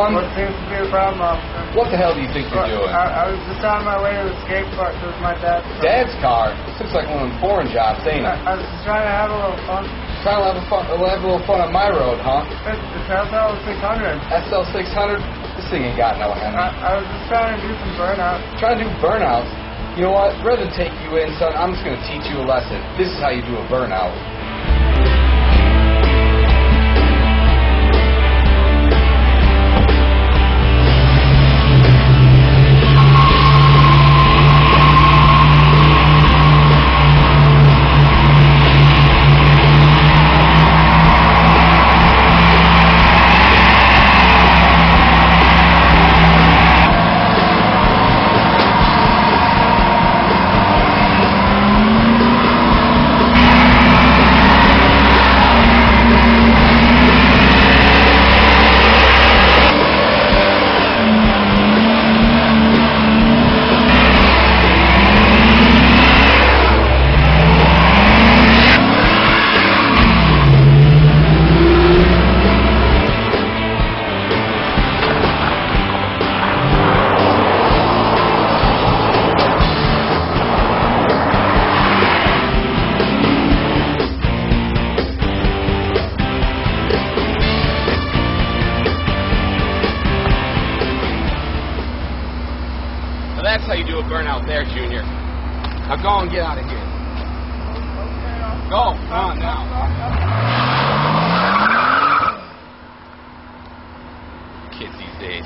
son? What seems to be a problem, officer? What the hell do you think you're doing? I was just on my way to the skate park with my dad's car. Dad's car? This looks like one of them foreign jobs, ain't it? I was just trying to have a little fun. Trying to have a little fun on my road, huh? It's SL 600. SL 600? This thing ain't got no hand. I was just trying to do some burnout. Trying to do burnouts? You know what? Rather than take you in, son, I'm just going to teach you a lesson. This is how you do a burnout. That's how you do a burnout there, Junior. Now go and get out of here. Go. Come on now. Kids these days.